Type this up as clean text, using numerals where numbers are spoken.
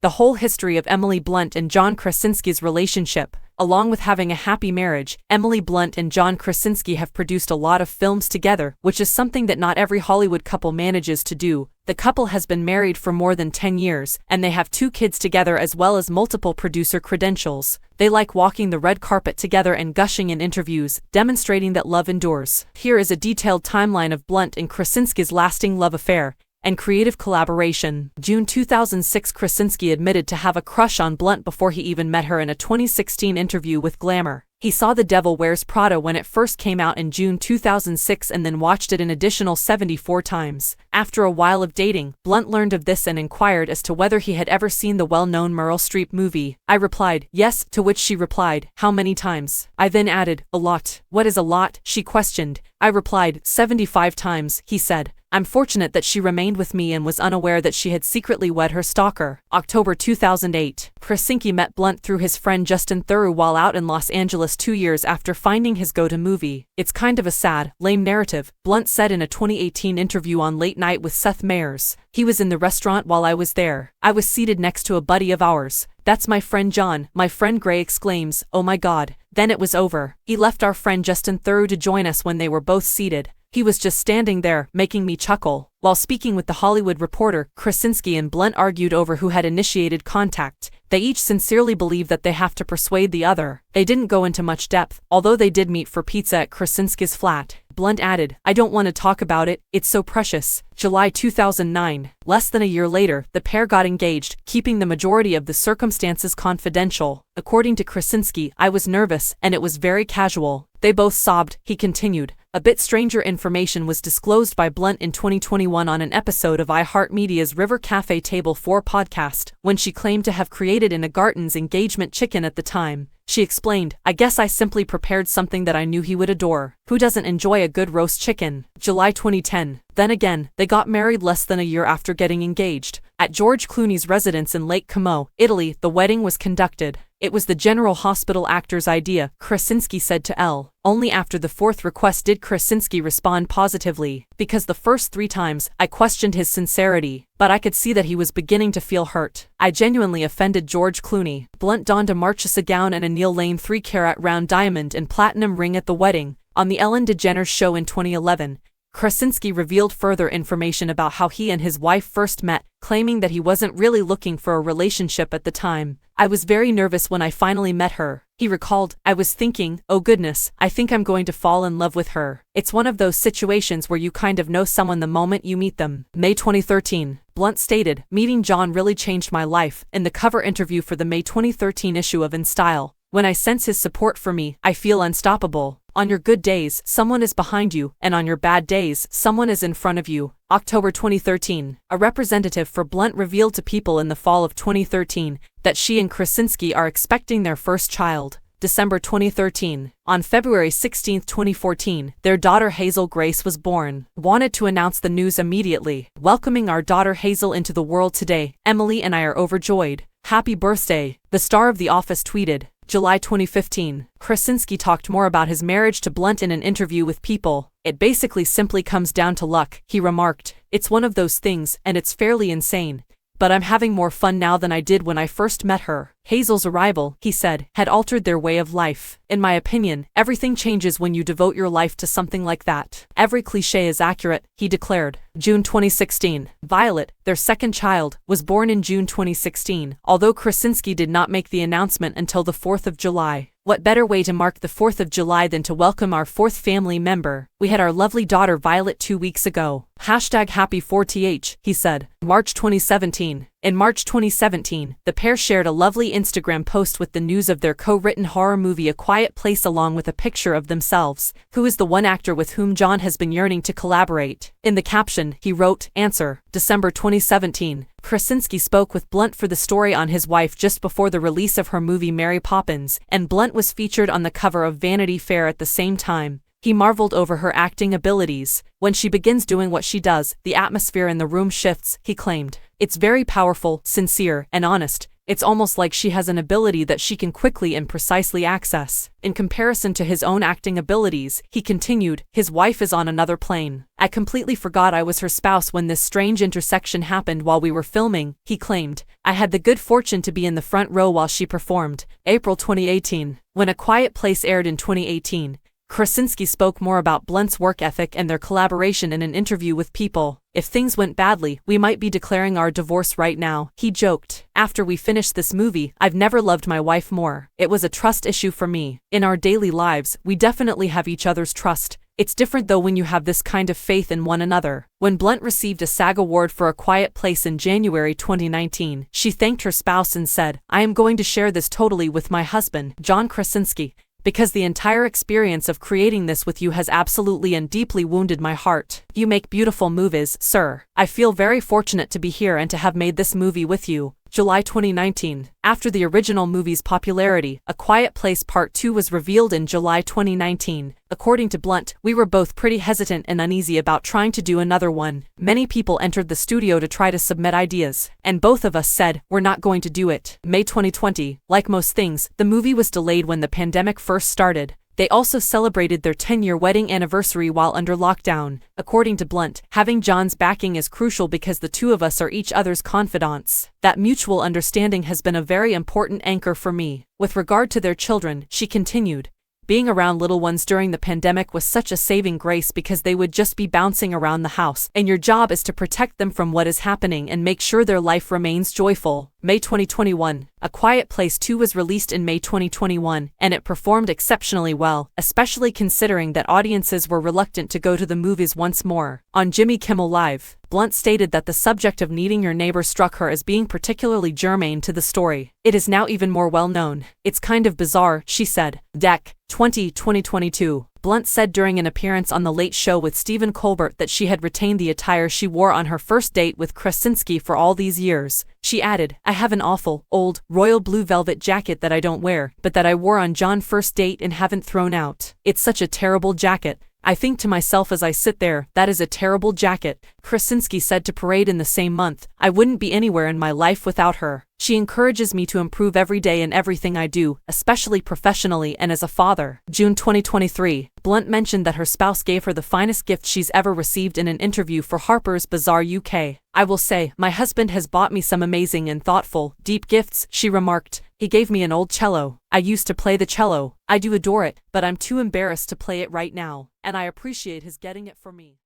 The whole history of Emily Blunt and John Krasinski's relationship. Along with having a happy marriage, Emily Blunt and John Krasinski have produced a lot of films together, which is something that not every Hollywood couple manages to do. The couple has been married for more than 10 years, and they have 2 kids together as well as multiple producer credentials. They like walking the red carpet together and gushing in interviews, demonstrating that love endures. Here is a detailed timeline of Blunt and Krasinski's lasting love affair and creative collaboration. June 2006, Krasinski admitted to have a crush on Blunt before he even met her in a 2016 interview with Glamour. He saw The Devil Wears Prada when it first came out in June 2006 and then watched it an additional 74 times. After a while of dating, Blunt learned of this and inquired as to whether he had ever seen the well-known Meryl Streep movie. I replied, yes, to which she replied, how many times? I then added, a lot. What is a lot? She questioned. I replied, 75 times, he said. I'm fortunate that she remained with me and was unaware that she had secretly wed her stalker. October 2008. Krasinski met Blunt through his friend Justin Theroux while out in Los Angeles 2 years after finding his go-to movie. It's kind of a sad, lame narrative, Blunt said in a 2018 interview on Late Night with Seth Meyers. He was in the restaurant while I was there. I was seated next to a buddy of ours. That's my friend John, my friend Gray exclaims, oh my god. Then it was over. He left our friend Justin Theroux to join us when they were both seated. He was just standing there, making me chuckle. While speaking with The Hollywood Reporter, Krasinski and Blunt argued over who had initiated contact. They each sincerely believe that they have to persuade the other. They didn't go into much depth, although they did meet for pizza at Krasinski's flat. Blunt added, I don't want to talk about it, it's so precious. July 2009. Less than a year later, the pair got engaged, keeping the majority of the circumstances confidential. According to Krasinski, I was nervous, and it was very casual. They both sobbed, he continued. A bit stranger information was disclosed by Blunt in 2021 on an episode of iHeartMedia's River Cafe Table 4 podcast, when she claimed to have created an Garten's engagement chicken at the time. She explained, I guess I simply prepared something that I knew he would adore. Who doesn't enjoy a good roast chicken? July 2010. Then again, they got married less than a year after getting engaged. At George Clooney's residence in Lake Como, Italy, the wedding was conducted. It was the General Hospital actor's idea, Krasinski said to Elle. Only after the 4th request did Krasinski respond positively. Because the first 3 times, I questioned his sincerity, but I could see that he was beginning to feel hurt. I genuinely offended George Clooney. Blunt donned a Marchesa gown and a Neil Lane 3-carat round diamond and platinum ring at the wedding. On the Ellen DeGeneres show in 2011, Krasinski revealed further information about how he and his wife first met, claiming that he wasn't really looking for a relationship at the time. I was very nervous when I finally met her. He recalled, I was thinking, oh goodness, I think I'm going to fall in love with her. It's one of those situations where you kind of know someone the moment you meet them. May 2013. Blunt stated, meeting John really changed my life. In the cover interview for the May 2013 issue of In Style, when I sense his support for me, I feel unstoppable. On your good days, someone is behind you, and on your bad days, someone is in front of you. October 2013. A representative for Blunt revealed to People in the fall of 2013 that she and Krasinski are expecting their first child. December 2013. On February 16, 2014, their daughter Hazel Grace was born. Wanted to announce the news immediately. Welcoming our daughter Hazel into the world today, Emily and I are overjoyed. Happy birthday, the star of The Office tweeted. July 2015. Krasinski talked more about his marriage to Blunt in an interview with People. It basically simply comes down to luck, he remarked. It's one of those things, and it's fairly insane. But I'm having more fun now than I did when I first met her. Hazel's arrival, he said, had altered their way of life. In my opinion, everything changes when you devote your life to something like that. Every cliché is accurate, he declared. June 2016. Violet, their second child, was born in June 2016, although Krasinski did not make the announcement until the 4th of July. What better way to mark the 4th of July than to welcome our 4th family member? We had our lovely daughter Violet 2 weeks ago. #happy4th, he said. March 2017. In March 2017, the pair shared a lovely Instagram post with the news of their co-written horror movie A Quiet Place along with a picture of themselves, who is the one actor with whom John has been yearning to collaborate. In the caption, he wrote, Answer, December 2017. Krasinski spoke with Blunt for the story on his wife just before the release of her movie Mary Poppins, and Blunt was featured on the cover of Vanity Fair at the same time. He marveled over her acting abilities. When she begins doing what she does, the atmosphere in the room shifts, he claimed. It's very powerful, sincere, and honest. It's almost like she has an ability that she can quickly and precisely access. In comparison to his own acting abilities, he continued, his wife is on another plane. I completely forgot I was her spouse when this strange intersection happened while we were filming, he claimed. I had the good fortune to be in the front row while she performed. April 2018. When A Quiet Place aired in 2018, Krasinski spoke more about Blunt's work ethic and their collaboration in an interview with People. If things went badly, we might be declaring our divorce right now, he joked. After we finished this movie, I've never loved my wife more. It was a trust issue for me. In our daily lives, we definitely have each other's trust. It's different though when you have this kind of faith in one another. When Blunt received a SAG award for A Quiet Place in January 2019, she thanked her spouse and said, I am going to share this totally with my husband, John Krasinski, because the entire experience of creating this with you has absolutely and deeply wounded my heart. You make beautiful movies, sir. I feel very fortunate to be here and to have made this movie with you. July 2019. After the original movie's popularity, A Quiet Place Part 2 was revealed in July 2019. According to Blunt, we were both pretty hesitant and uneasy about trying to do another one. Many people entered the studio to try to submit ideas, and both of us said, we're not going to do it. May 2020. Like most things, the movie was delayed when the pandemic first started. They also celebrated their 10-year wedding anniversary while under lockdown. According to Blunt, having John's backing is crucial because the two of us are each other's confidants. That mutual understanding has been a very important anchor for me. With regard to their children, she continued, being around little ones during the pandemic was such a saving grace because they would just be bouncing around the house, and your job is to protect them from what is happening and make sure their life remains joyful. May 2021. A Quiet Place 2 was released in May 2021, and it performed exceptionally well, especially considering that audiences were reluctant to go to the movies once more. On Jimmy Kimmel Live, Blunt stated that the subject of needing your neighbor struck her as being particularly germane to the story. It is now even more well known. It's kind of bizarre, she said. Dec. 2022. Blunt said during an appearance on The Late Show with Stephen Colbert that she had retained the attire she wore on her first date with Krasinski for all these years. She added, I have an awful, old, royal blue velvet jacket that I don't wear, but that I wore on John's first date and haven't thrown out. It's such a terrible jacket. I think to myself as I sit there, that is a terrible jacket. Krasinski said to Parade in the same month, I wouldn't be anywhere in my life without her. She encourages me to improve every day in everything I do, especially professionally and as a father. June 2023. Blunt mentioned that her spouse gave her the finest gift she's ever received in an interview for Harper's Bazaar UK. I will say, my husband has bought me some amazing and thoughtful, deep gifts, she remarked. He gave me an old cello. I used to play the cello. I do adore it, but I'm too embarrassed to play it right now, and I appreciate his getting it for me.